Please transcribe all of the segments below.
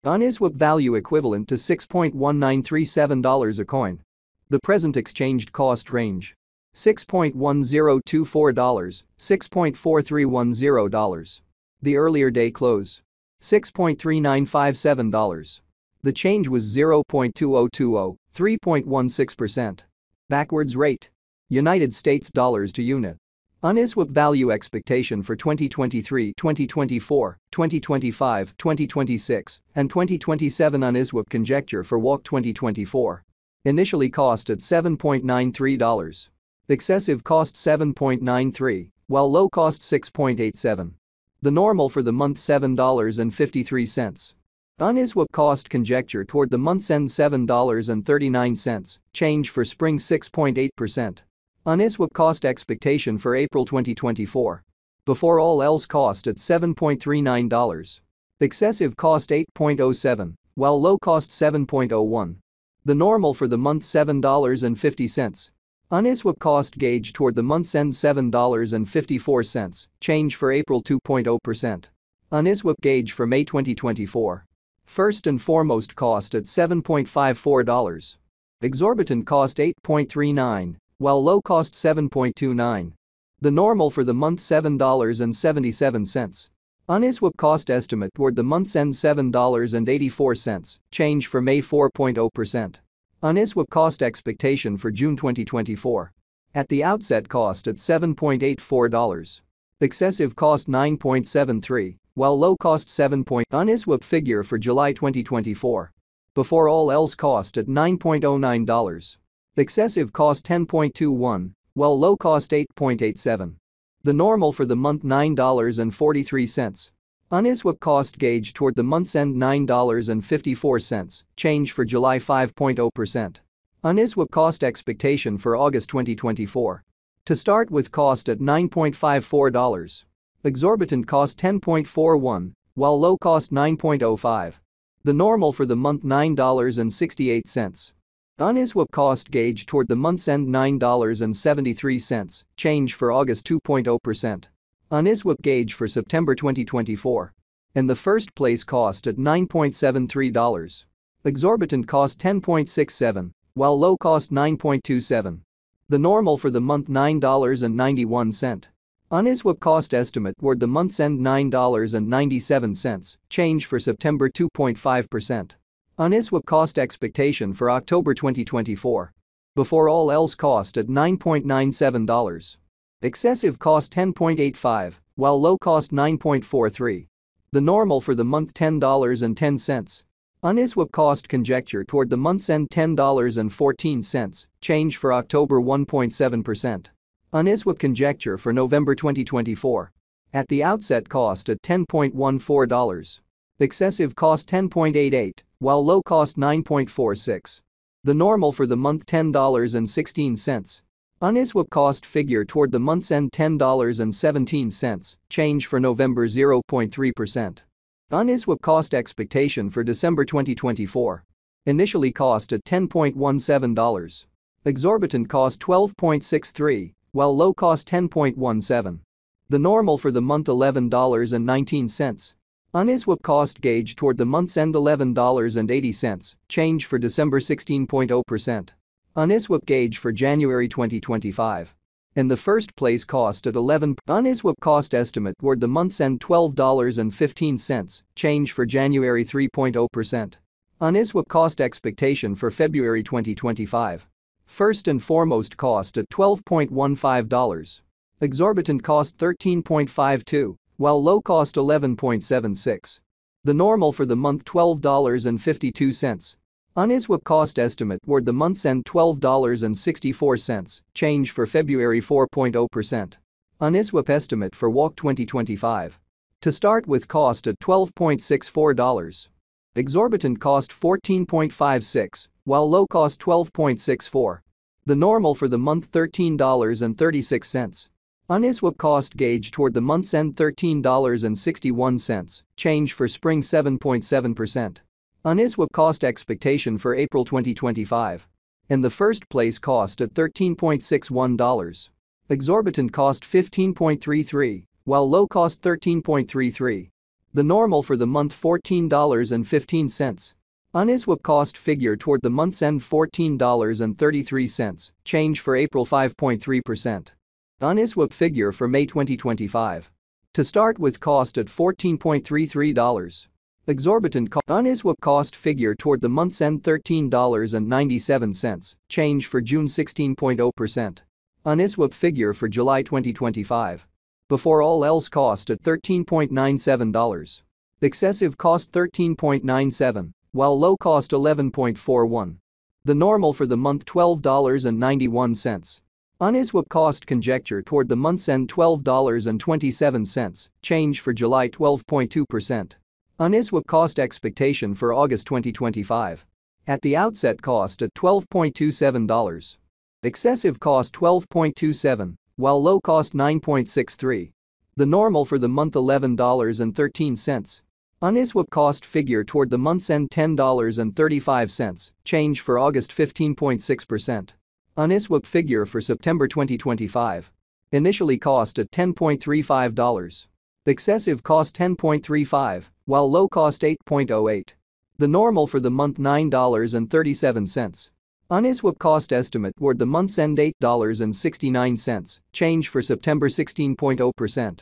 Uniswap value equivalent to $6.1937 a coin. The present exchanged cost range. $6.1024, $6.4310. The earlier day close. $6.3957. The change was 0.2020, 3.16%. Backwards rate. United States dollars to unit. Uniswap value expectation for 2023, 2024, 2025, 2026, and 2027. Uniswap conjecture for WAC 2024. Initially cost at $7.93. Excessive cost 7.93, while low cost 6.87. The normal for the month $7.53. Uniswap cost conjecture toward the month's end $7.39, change for spring 6.8%. Uniswap cost expectation for April 2024. Before all else cost at $7.39. Excessive cost 8.07, while low cost 7.01. The normal for the month $7.50. Uniswap cost gauge toward the month's end $7.54, change for April 2.0%. Uniswap gauge for May 2024. First and foremost cost at $7.54. Exorbitant cost 8.39, while low cost 7.29. The normal for the month $7.77. Uniswap cost estimate toward the month's end $7.84, change for May 4.0%. Uniswap cost expectation for June 2024. At the outset cost at $7.84. Excessive cost 9.73, while low cost 7. Uniswap figure for July 2024. Before all else cost at $9.09. Excessive cost 10.21, while low cost 8.87. The normal for the month $9.43. Uniswap cost gauge toward the month's end $9.54, change for July 5.0%. Uniswap cost expectation for August 2024. To start with cost at $9.54. Exorbitant cost 10.41, while low cost 9.05. The normal for the month $9.68. Uniswap cost gauge toward the month's end $9.73, change for August 2.0%. Uniswap gauge for September 2024. In the first place cost at $9.73. Exorbitant cost 10.67, while low cost 9.27. The normal for the month $9.91. Uniswap cost estimate toward the month's end $9.97, change for September 2.5%. Uniswap cost expectation for October 2024. Before all else cost at $9.97. Excessive cost 10.85, while low cost 9.43. The normal for the month $10.10. Uniswap cost conjecture toward the month's end $10.14, change for October 1.7%. Uniswap conjecture for November 2024. At the outset cost at $10.14. Excessive cost 10.88, while low cost 9.46. The normal for the month $10.16. Uniswap cost figure toward the month's end $10.17, change for November 0.3%. Uniswap cost expectation for December 2024. Initially cost at $10.17. Exorbitant cost 12.63, while low cost 10.17. The normal for the month $11.19. Uniswap cost gauge toward the month's end $11.80, change for December 16.0%. Uniswap gauge for January 2025. In the first place cost at 11. Uniswap cost estimate toward the month's end $12.15, change for January 3.0%. Uniswap cost expectation for February 2025. First and foremost cost at $12.15. Exorbitant cost 13.52, while low cost 11.76. The normal for the month $12.52. Uniswap cost estimate toward the month's end $12.64, change for February 4.0%. Uniswap estimate for WAC 2025. To start with cost at $12.64. Exorbitant cost 14.56, while low cost 12.64. The normal for the month $13.36. Uniswap cost gauge toward the month's end $13.61, change for spring 7.7%. Uniswap cost expectation for April 2025. In the first place cost at $13.61. Exorbitant cost 15.33, while low cost 13.33. The normal for the month $14.15. Uniswap cost figure toward the month's end $14.33. Change for April 5.3%. Uniswap figure for May 2025. To start with cost at $14.33. Exorbitant cost. Uniswap cost figure toward the month's end $13.97. Change for June 16.0%. Uniswap figure for July 2025. Before all else cost at $13.97. Excessive cost $13.97, while low cost $11.41. The normal for the month $12.91. Uniswap cost conjecture toward the month's end $12.27. Change for July 12.2%. Uniswap cost expectation for August 2025. At the outset cost at $12.27. Excessive cost $12.27, while low cost $9.63. The normal for the month $11.13. Uniswap cost figure toward the month's end $10.35. Change for August 15.6%. Uniswap figure for September 2025. Initially cost at $10.35. Excessive cost $10.35, while low cost $8.08. The normal for the month $9.37. Uniswap cost estimate toward the month's end $8.69. Change for September 16.0%.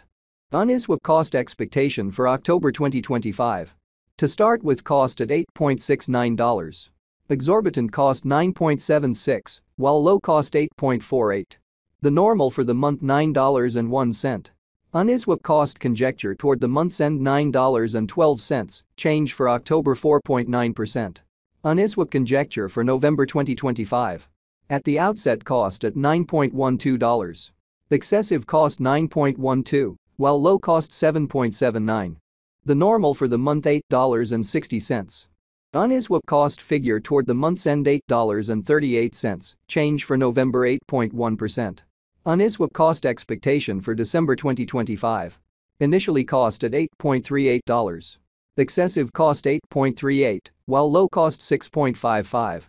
Uniswap cost expectation for October 2025. To start with cost at $8.69. Exorbitant cost $9.76, while low cost $8.48. The normal for the month $9.01. Uniswap cost conjecture toward the month's end $9.12. Change for October 4.9%. Uniswap conjecture for November 2025. At the outset cost at $9.12. Excessive cost $9.12, while low cost $7.79. The normal for the month $8.60. Uniswap cost figure toward the month's end $8.38. Change for November 8.1%. Uniswap cost expectation for December 2025. Initially cost at $8.38. Excessive cost $8.38, while low cost $6.55.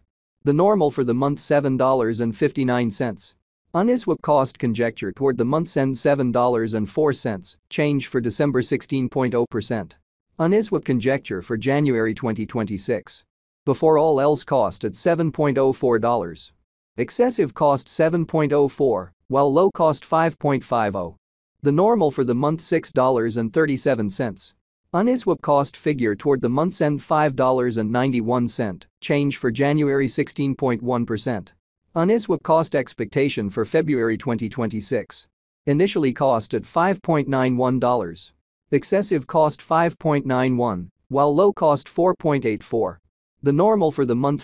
The normal for the month $7.59. Uniswap cost conjecture toward the month's end $7.04. Change for December 16.0%. Uniswap conjecture for January 2026. Before all else cost at $7.04. Excessive cost $7.04, while low cost $5.50. The normal for the month $6.37. Uniswap cost figure toward the month's end $5.91. Change for January 16.1%. Uniswap cost expectation for February 2026. Initially cost at $5.91. Excessive cost $5.91, while low cost $4.84. The normal for the month